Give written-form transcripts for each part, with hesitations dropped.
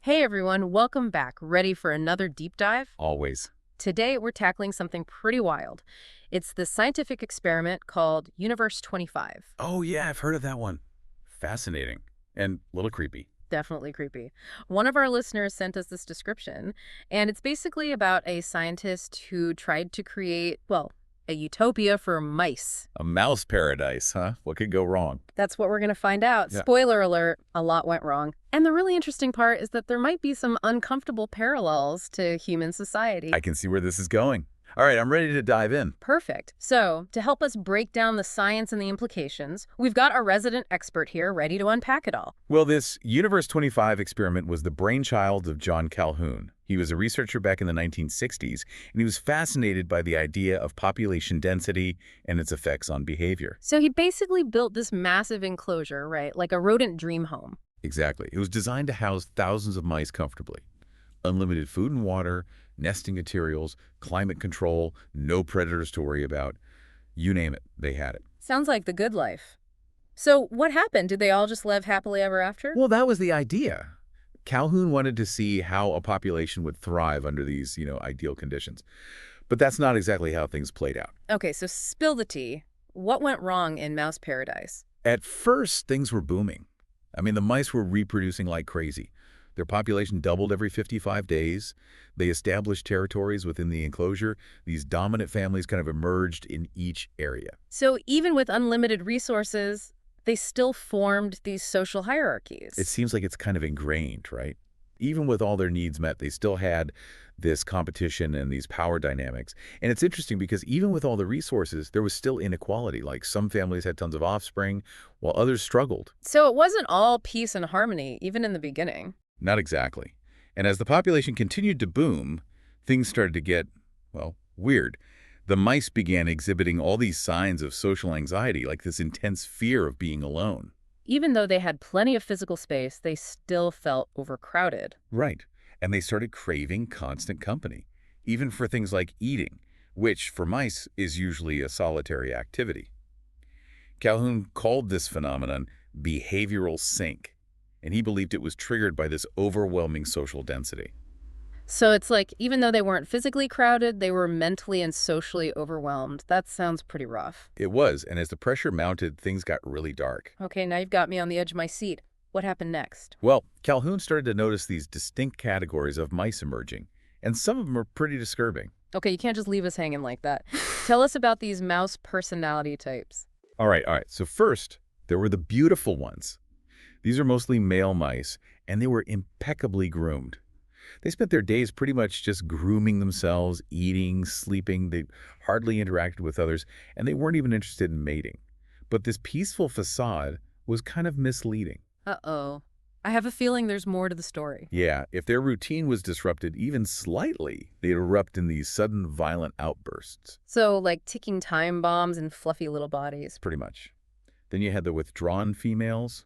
Hey everyone, welcome back. Ready for another deep dive? Always. Today we're tackling something pretty wild. It's the scientific experiment called Universe 25. Oh, yeah, I've heard of that one. Fascinating. And a little creepy. Definitely creepy. One of our listeners sent us this description, and it's basically about a scientist who tried to create, well, a utopia for mice. A mouse paradise, huh? What could go wrong? That's what we're going to find out. Yeah. Spoiler alert, a lot went wrong. And the really interesting part is that there might be some uncomfortable parallels to human society. I can see where this is going. All right, I'm ready to dive in. Perfect. So, to help us break down the science and the implications, we've got a resident expert here ready to unpack it all. Well, this Universe 25 experiment was the brainchild of John Calhoun. He was a researcher back in the 1960s, and he was fascinated by the idea of population density and its effects on behavior. So he basically built this massive enclosure, right? Like a rodent dream home. Exactly. It was designed to house thousands of mice comfortably. Unlimited food and water, nesting materials, climate control, no predators to worry about. You name it, they had it. Sounds like the good life. So what happened? Did they all just live happily ever after? Well, that was the idea. Calhoun wanted to see how a population would thrive under these, ideal conditions. But that's not exactly how things played out. Okay, so spill the tea. What went wrong in mouse paradise? At first, things were booming. I mean, the mice were reproducing like crazy. Their population doubled every 55 days. They established territories within the enclosure. These dominant families kind of emerged in each area. So even with unlimited resources, they still formed these social hierarchies. It seems like it's kind of ingrained, right? Even with all their needs met, they still had this competition and these power dynamics. And it's interesting because even with all the resources, there was still inequality. Like some families had tons of offspring, while others struggled. So it wasn't all peace and harmony, even in the beginning. Not exactly. And as the population continued to boom, things started to get, well, weird. The mice began exhibiting all these signs of social anxiety, like this intense fear of being alone. Even though they had plenty of physical space, they still felt overcrowded. Right. And they started craving constant company, even for things like eating, which for mice is usually a solitary activity. Calhoun called this phenomenon behavioral sync, and he believed it was triggered by this overwhelming social density. So it's like, even though they weren't physically crowded, they were mentally and socially overwhelmed. That sounds pretty rough. It was, and as the pressure mounted, things got really dark. Okay, now you've got me on the edge of my seat. What happened next? Well, Calhoun started to notice these distinct categories of mice emerging, and some of them are pretty disturbing. Okay, you can't just leave us hanging like that. Tell us about these mouse personality types. All right. So first, there were the beautiful ones. These are mostly male mice, and they were impeccably groomed. They spent their days pretty much just grooming themselves, eating, sleeping. They hardly interacted with others, and they weren't even interested in mating. But this peaceful facade was kind of misleading. Uh-oh. I have a feeling there's more to the story. Yeah, if their routine was disrupted even slightly, they'd erupt in these sudden violent outbursts. So, like ticking time bombs and fluffy little bodies. Pretty much. Then you had the withdrawn females.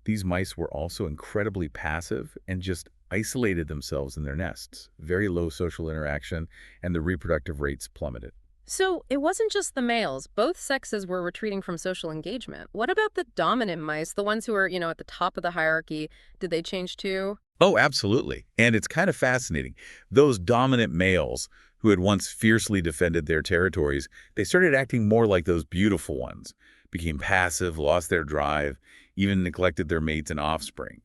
These mice were also incredibly passive and just isolated themselves in their nests. Very low social interaction, and the reproductive rates plummeted. So it wasn't just the males. Both sexes were retreating from social engagement. What about the dominant mice, the ones who are, at the top of the hierarchy? Did they change too? Oh, absolutely. And it's kind of fascinating. Those dominant males who had once fiercely defended their territories, they started acting more like those beautiful ones, became passive, lost their drive, even neglected their mates and offspring.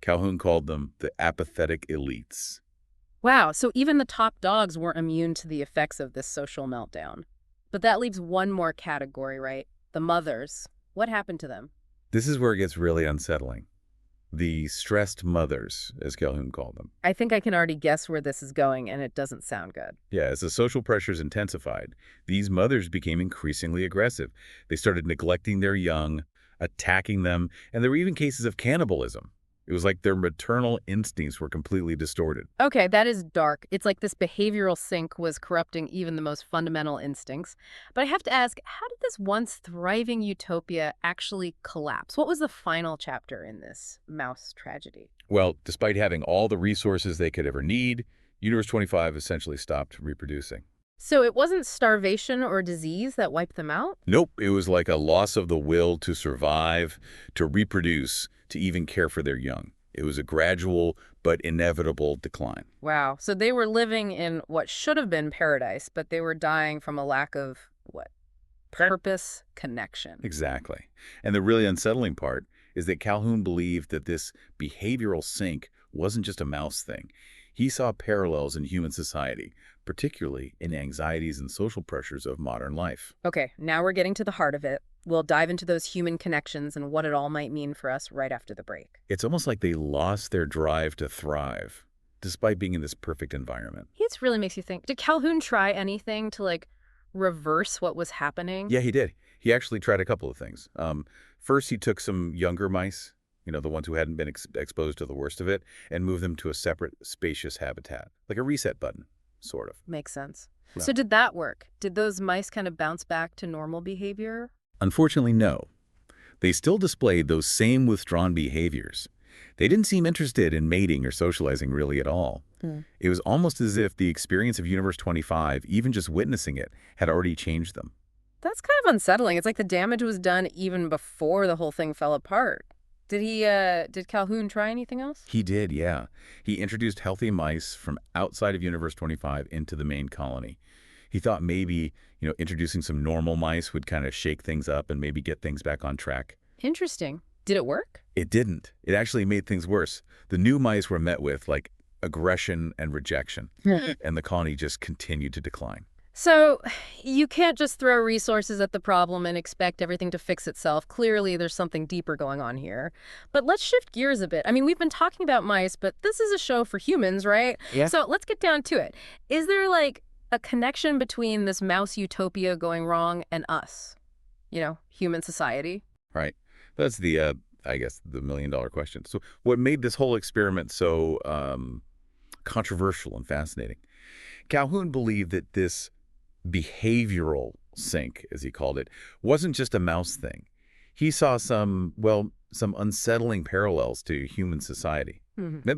Calhoun called them the apathetic elites. Wow, so even the top dogs weren't immune to the effects of this social meltdown. But that leaves one more category, right? The mothers. What happened to them? This is where it gets really unsettling. The stressed mothers, as Calhoun called them. I think I can already guess where this is going, and it doesn't sound good. Yeah, as the social pressures intensified, these mothers became increasingly aggressive. They started neglecting their young, attacking them, and there were even cases of cannibalism. It was like their maternal instincts were completely distorted. Okay, that is dark. It's like this behavioral sync was corrupting even the most fundamental instincts. But I have to ask, how did this once thriving utopia actually collapse? What was the final chapter in this mouse tragedy? Well, despite having all the resources they could ever need, Universe 25 essentially stopped reproducing. So it wasn't starvation or disease that wiped them out? Nope, it was like a loss of the will to survive, to reproduce, to even care for their young. It was a gradual but inevitable decline. Wow. So they were living in what should have been paradise, but they were dying from a lack of what? Purpose, connection. Exactly. And the really unsettling part is that Calhoun believed that this behavioral sink wasn't just a mouse thing. He saw parallels in human society, particularly in anxieties and social pressures of modern life. Okay, now we're getting to the heart of it. We'll dive into those human connections and what it all might mean for us right after the break. It's almost like they lost their drive to thrive, despite being in this perfect environment. It really makes you think. Did Calhoun try anything to, like, reverse what was happening? Yeah, he did. He actually tried a couple of things. First, he took some younger mice, the ones who hadn't been exposed to the worst of it, and moved them to a separate, spacious habitat, like a reset button, sort of. Makes sense. Yeah. So did that work? Did those mice kind of bounce back to normal behavior? Unfortunately, no. They still displayed those same withdrawn behaviors. They didn't seem interested in mating or socializing really at all. It was almost as if the experience of Universe 25, even just witnessing it, had already changed them. That's kind of unsettling. It's like the damage was done even before the whole thing fell apart. Did Calhoun try anything else? He did, yeah. He introduced healthy mice from outside of Universe 25 into the main colony. He thought maybe, introducing some normal mice would kind of shake things up and maybe get things back on track. Interesting. Did it work? It didn't. It actually made things worse. The new mice were met with, like, aggression and rejection, and the colony just continued to decline. So you can't just throw resources at the problem and expect everything to fix itself. Clearly, there's something deeper going on here. But let's shift gears a bit. I mean, we've been talking about mice, but this is a show for humans, right? Yeah. So let's get down to it. Is there, like, a connection between this mouse utopia going wrong and us? Human society? Right. That's the, I guess, the million-dollar question. So what made this whole experiment so controversial and fascinating? Calhoun believed that this behavioral sink, as he called it, wasn't just a mouse thing. He saw some unsettling parallels to human society,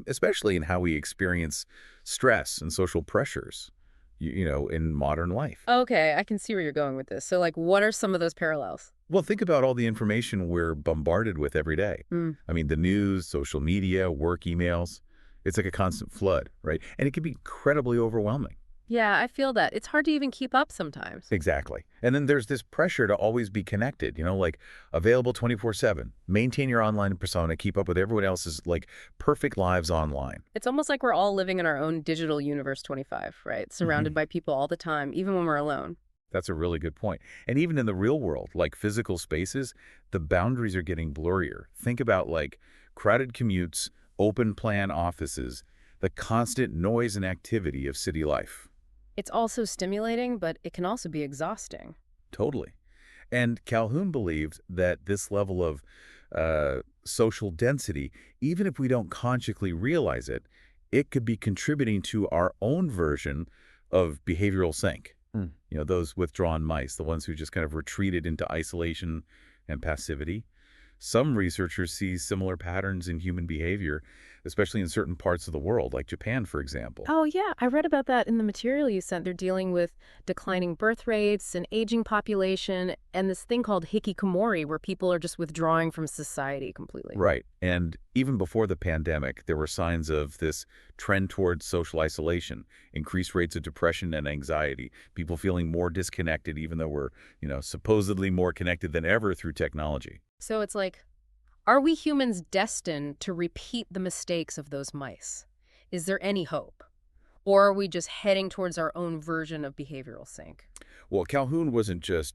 especially in how we experience stress and social pressures, in modern life. Okay, I can see where you're going with this. So, like, what are some of those parallels? Well, think about all the information we're bombarded with every day. I mean, the news, social media, work emails. It's like a constant flood, right? And it can be incredibly overwhelming. Yeah, I feel that. It's hard to even keep up sometimes. Exactly. And then there's this pressure to always be connected, like available 24/7. Maintain your online persona, keep up with everyone else's, like, perfect lives online. It's almost like we're all living in our own digital universe 25, right? Surrounded by people all the time, even when we're alone. That's a really good point. And even in the real world, like physical spaces, the boundaries are getting blurrier. Think about, like, crowded commutes, open plan offices, the constant noise and activity of city life. It's also stimulating, but it can also be exhausting. Totally. And Calhoun believed that this level of social density, even if we don't consciously realize it, it could be contributing to our own version of behavioral sink. Those withdrawn mice, the ones who just kind of retreated into isolation and passivity. Some researchers see similar patterns in human behavior, especially in certain parts of the world, like Japan, for example. Oh, yeah. I read about that in the material you sent. They're dealing with declining birth rates, an aging population, and this thing called hikikomori, where people are just withdrawing from society completely. Right. And even before the pandemic, there were signs of this trend towards social isolation, increased rates of depression and anxiety, people feeling more disconnected, even though we're, supposedly more connected than ever through technology. So it's like, are we humans destined to repeat the mistakes of those mice? Is there any hope? Or are we just heading towards our own version of behavioral sink? Well, Calhoun wasn't just,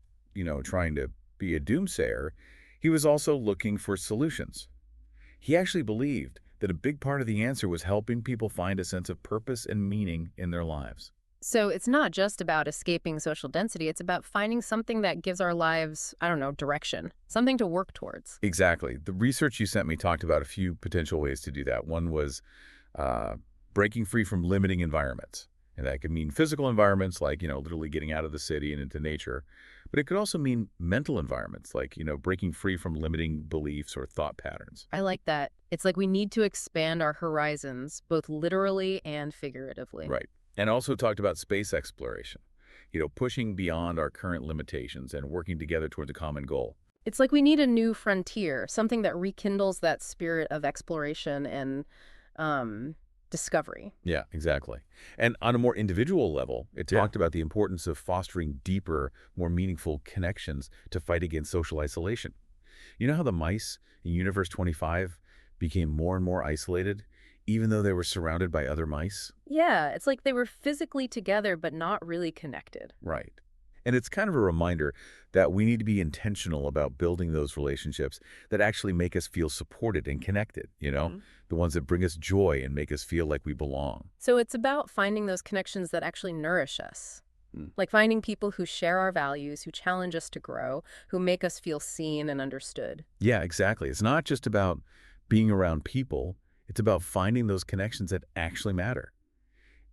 trying to be a doomsayer. He was also looking for solutions. He actually believed that a big part of the answer was helping people find a sense of purpose and meaning in their lives. So it's not just about escaping social density. It's about finding something that gives our lives, direction, something to work towards. Exactly. The research you sent me talked about a few potential ways to do that. One was breaking free from limiting environments. And that could mean physical environments, like, literally getting out of the city and into nature. But it could also mean mental environments, like, breaking free from limiting beliefs or thought patterns. I like that. It's like we need to expand our horizons, both literally and figuratively. Right. And also talked about space exploration, pushing beyond our current limitations and working together towards a common goal. It's like we need a new frontier, something that rekindles that spirit of exploration and um, discovery. Yeah, exactly. And on a more individual level, it talked about the importance of fostering deeper, more meaningful connections to fight against social isolation. You know how the mice in Universe 25 became more and more isolated, even though they were surrounded by other mice? Yeah, it's like they were physically together but not really connected. Right. And it's kind of a reminder that we need to be intentional about building those relationships that actually make us feel supported and connected, the ones that bring us joy and make us feel like we belong. So it's about finding those connections that actually nourish us. Mm. Like finding people who share our values, who challenge us to grow, who make us feel seen and understood. Yeah, exactly. It's not just about being around people, it's about finding those connections that actually matter.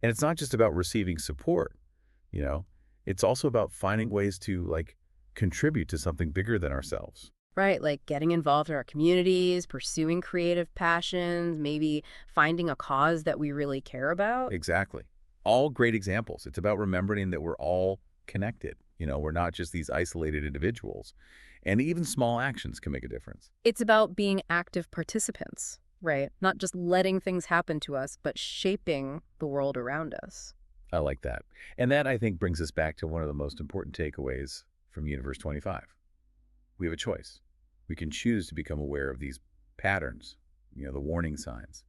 And it's not just about receiving support, you know, it's also about finding ways to contribute to something bigger than ourselves. Right, like getting involved in our communities, pursuing creative passions, maybe finding a cause that we really care about. Exactly. All great examples. It's about remembering that we're all connected. We're not just these isolated individuals. And even small actions can make a difference. It's about being active participants, right? Not just letting things happen to us, but shaping the world around us. I like that. And that, I think, brings us back to one of the most important takeaways from Universe 25. We have a choice. We can choose to become aware of these patterns, the warning signs,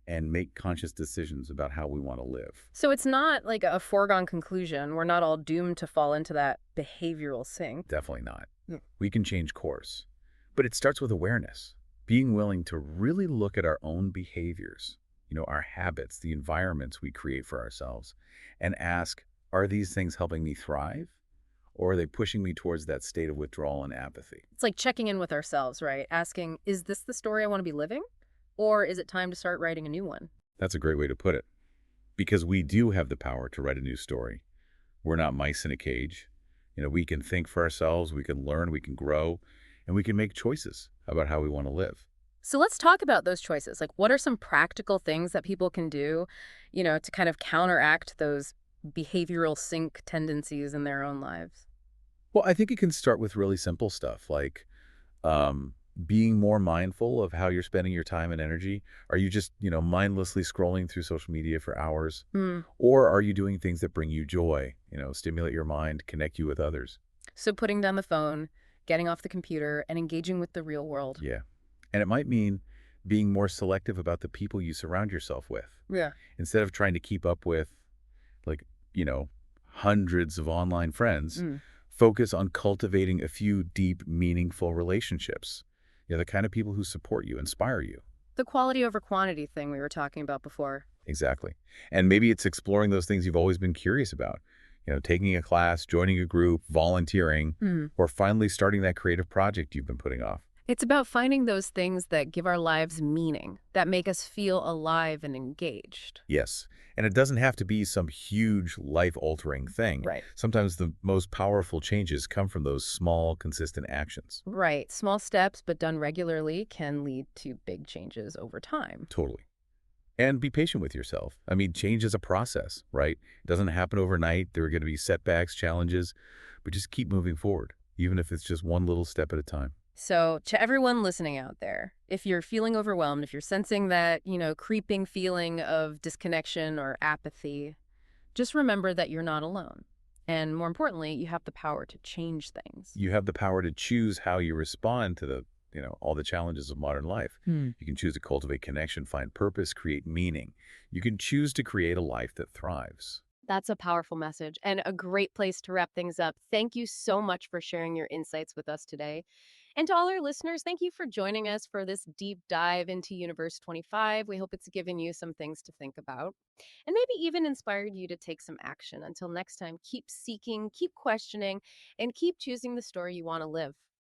and make conscious decisions about how we want to live. So it's not like a foregone conclusion. We're not all doomed to fall into that behavioral sink. Definitely not. Mm. We can change course. But it starts with awareness, being willing to really look at our own behaviors, our habits, the environments we create for ourselves, and ask, are these things helping me thrive? Or are they pushing me towards that state of withdrawal and apathy? It's like checking in with ourselves, right? Asking, is this the story I want to be living? Or is it time to start writing a new one? That's a great way to put it. Because we do have the power to write a new story. We're not mice in a cage. We can think for ourselves, we can learn, we can grow, and we can make choices about how we want to live. So let's talk about those choices. Like, what are some practical things that people can do, to kind of counteract those behavioral sink tendencies in their own lives? Well, I think it can start with really simple stuff like being more mindful of how you're spending your time and energy. Are you just, mindlessly scrolling through social media for hours? Hmm. Or are you doing things that bring you joy, stimulate your mind, connect you with others? So putting down the phone, getting off the computer, and engaging with the real world. Yeah. And it might mean being more selective about the people you surround yourself with. Yeah. Instead of trying to keep up with, like, you know, hundreds of online friends, Mm. focus on cultivating a few deep, meaningful relationships. The kind of people who support you, inspire you. The quality over quantity thing we were talking about before. Exactly. And maybe it's exploring those things you've always been curious about. Taking a class, joining a group, volunteering, Mm. or finally starting that creative project you've been putting off. It's about finding those things that give our lives meaning, that make us feel alive and engaged. Yes. And it doesn't have to be some huge life-altering thing. Right. Sometimes the most powerful changes come from those small, consistent actions. Right. Small steps, but done regularly, can lead to big changes over time. Totally. And be patient with yourself. I mean, change is a process, right? It doesn't happen overnight. There are going to be setbacks, challenges, but just keep moving forward, even if it's just one little step at a time. So, to everyone listening out there, if you're feeling overwhelmed, if you're sensing that, creeping feeling of disconnection or apathy, just remember that you're not alone. And more importantly, you have the power to change things. You have the power to choose how you respond to all the challenges of modern life. Hmm. You can choose to cultivate connection, find purpose, create meaning. You can choose to create a life that thrives. That's a powerful message and a great place to wrap things up. Thank you so much for sharing your insights with us today. And to all our listeners, thank you for joining us for this deep dive into Universe 25. We hope it's given you some things to think about and maybe even inspired you to take some action. Until next time, keep seeking, keep questioning, and keep choosing the story you want to live.